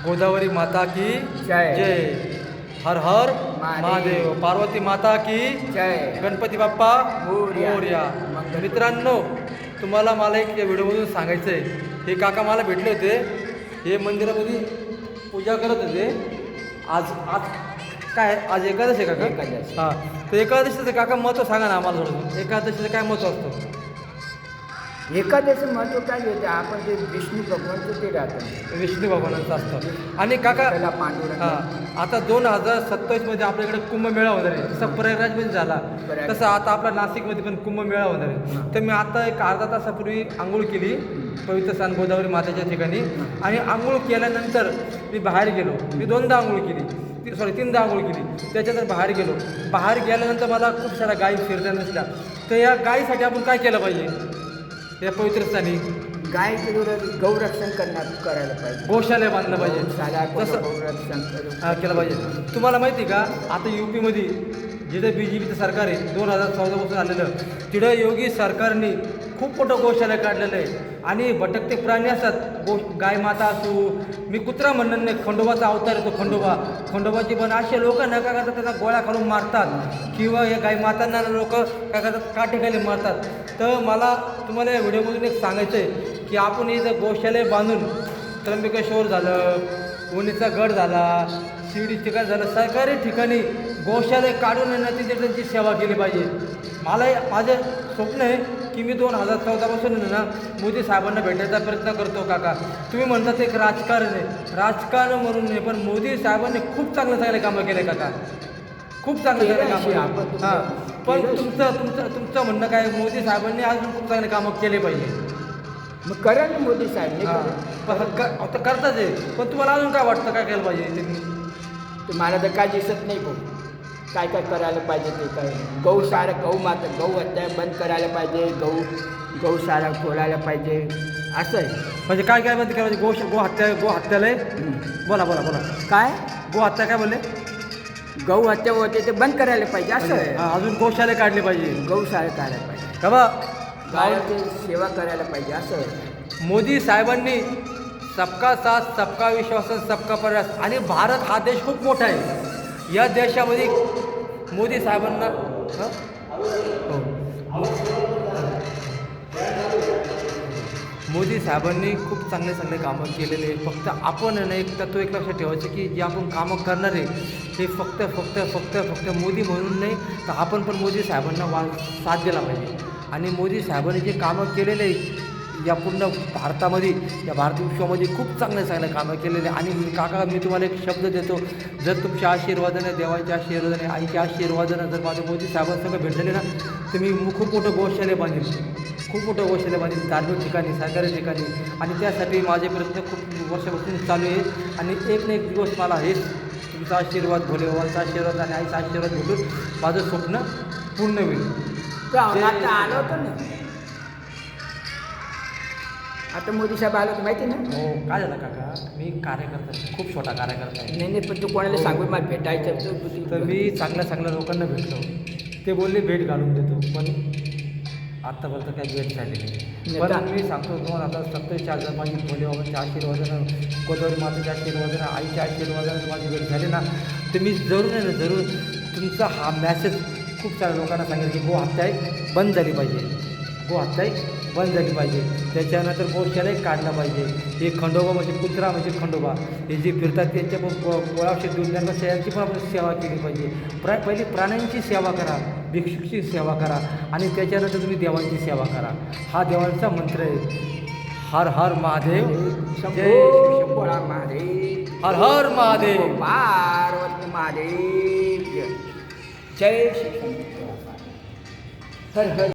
गोदावरी माता की जय. जय. हर हर महादेव. पार्वती माता की जय. गणपती बाप्पा मोरया. मोरया. मित्रांनो, तुम्हाला मला एक या व्हिडिओमधून सांगायचं आहे. हे काका मला भेटले होते. हे मंदिरामध्ये पूजा करत होते. आज आज काय आज एकादश आहे काका? एकादशी. हां, तर एकादशीचं काका महत्त्व सांगा ना आम्हाला थोडं. एकादशीचं काय महत्त्व असतं? एकादशी महत्व काय होते, आपण जे विष्णू भगवानचं ते राहतं, विष्णू भगवानाचं असतं. आणि काका त्याला पांडुरंग. हां, आता 2027मध्ये आपल्याकडे कुंभमेळा होणार आहे. जसं प्रयागराजमध्ये झाला प्रयाग. तसं आता आपला नाशिकमध्ये पण कुंभमेळा होणार आहे. तर मी आता एक अर्धा तासापूर्वी आंघोळ केली पवित्र स्थान गोदावरी मातेच्या ठिकाणी. आणि आंघोळ केल्यानंतर मी बाहेर गेलो. मी 2दा आंघोळ केली, 3दा आंघोळ केली. त्याच्यानंतर बाहेर गेलो. बाहेर गेल्यानंतर मला खूप साऱ्या गायी फिरताना दिसल्या. तर या गायीसाठी आपण काय केलं पाहिजे? या पवित्र स्थानी गायचं गौरक्षण करायला पाहिजे. गोशाला बांधलं पाहिजे. जसं जसं गौरक्षण केलं पाहिजे. तुम्हाला माहिती आहे का, आता UPमध्ये जिथं BJPचं सरकार आहे 2014पासून आलेलं, तिथं योगी सरकारने खूप मोठं गोशाला काढलेलं आहे. आणि भटकते प्राणी असतात, गाय माता असू, मी कुत्रा म्हणणार नाही, खंडोबाचा अवतार येतो. खंडोबाची पण असे लोक न काय करतात, त्यांना गोळ्या खालून मारतात किंवा या गाय मातांना लोक काय करतात, काठीखाली मारतात. तर मला तुम्हाला या व्हिडिओमधून एक सांगायचं आहे की आपण इथं गोशाले बांधून त्र्यंबकेश्वर झालं, वणीचा गड झाला, शिर्डी ठिकाण झालं, सरकारी ठिकाणी गोशाले काढून येण्याची त्यांची सेवा केली पाहिजे. माझं स्वप्न आहे की मी 2014पासून ना मोदी साहेबांना भेटायचा प्रयत्न करतो. काका, तुम्ही म्हणतात एक राजकारण आहे, राजकारण म्हणून नाही, पण मोदी साहेबांनी खूप चांगले कामं केले काका, खूप चांगले कामं. हां, पण तुमचं म्हणणं काय, मोदी साहेबांनी अजून खूप चांगले कामं केले पाहिजे. मग करा ना मोदी साहेब. आता करताच आहे, पण तुम्हाला अजून काय वाटतं, काय केलं पाहिजे त्यांनी? तुम्हाला तर काय दिसत नाही भाऊ, काय काय करायला पाहिजे ते काय. गौशाळा, गौ हत्या बंद करायला पाहिजे, गौशाळा खोलायला पाहिजे, असं आहे. म्हणजे काय काय बंद केलं पाहिजे? गो हत्यालय. बोला काय गो हत्या काय बोलले? गौ हत्या होते ते बंद करायला पाहिजे, असं आहे. अजून गोशाले काढले पाहिजे, गौशाळा काढायला पाहिजे, का बा गावाची सेवा करायला पाहिजे, असं आहे. मोदी साहेबांनी सबका साथ, सबका विश्वास, सबका प्रयास. आणि भारत हा देश खूप मोठा आहे. या देशामध्ये मोदी साहेबांना मोदी साहेबांनी खूप चांगले कामं केलेले आहे. फक्त आपण ना एक तत्व एक लक्षात ठेवायचं की जे आपण कामं करणार आहे ते फक्त मोदी म्हणून नाही, तर आपण पण मोदी साहेबांना साथ दिला पाहिजे. आणि मोदी साहेबांनी जे कामं केलेले आहे या पूर्ण भारतामध्ये, या भारत विश्वामध्ये खूप चांगले कामं केलेले. आणि काका, मी तुम्हाला एक शब्द देतो, जर तुमच्या आशीर्वादाने, देवाच्या आशीर्वादाने, आईच्या आशीर्वादाने जर माझ्या मोदी साहेबांसंग भेटलेले ना, तर मी खूप मोठं गोशाले बांधेल, धार्मिक ठिकाणी, सरकारी ठिकाणी. आणि त्यासाठी माझे प्रयत्न खूप वर्षापासून चालू आहे. आणि एक ना एक दिवस मला हेच तुमचा आशीर्वाद, भोलेबाबांचा आशीर्वाद आणि आईचा आशीर्वाद भेटून माझं स्वप्न पूर्ण होईल. आता आलं होतं ना, आता मोदी साहेब आलं होतं माहिती ना. हो, काय झालं काका, मी कार्यकर्ता, खूप छोटा कार्यकर्ता आहे. नाही, पण तू कोणाला सांगून मला भेटायचं तर मी चांगल्या लोकांना भेटलो. ते बोलले भेट घालून देतो, पण आत्तापर्यंत काही भेट झाली नाही. पण मी सांगतो तुम्हाला, आता 27 माझी भोलेबाबांच्या आशीर्वादानं, गोदावरी मातेच्या आशीर्वादानं, आईच्या आशीर्वादानं माझी भेट झाली ना, तर मी जरूर तुमचा हा मॅसेज खूप साऱ्या लोकांना सांगेल की गो हत्या बंद झाली पाहिजे. त्याच्यानंतर गोशालाही काढला पाहिजे. हे खंडोबा म्हणजे कुत्रा म्हणजे खंडोबा, हे जे फिरतात त्यांच्या पण गोळावशे देऊन त्यांना यांची पण आपण सेवा केली पाहिजे. पहिली प्राण्यांची सेवा करा, भिक्षुकची सेवा करा, आणि त्याच्यानंतर तुम्ही देवांची सेवा करा. हा देवांचा मंत्र आहे. हर हर महादेव, जय शंभो महादेव, हर हर महादेव, पार्वती महादेव, जय श्री शंभो. हर हर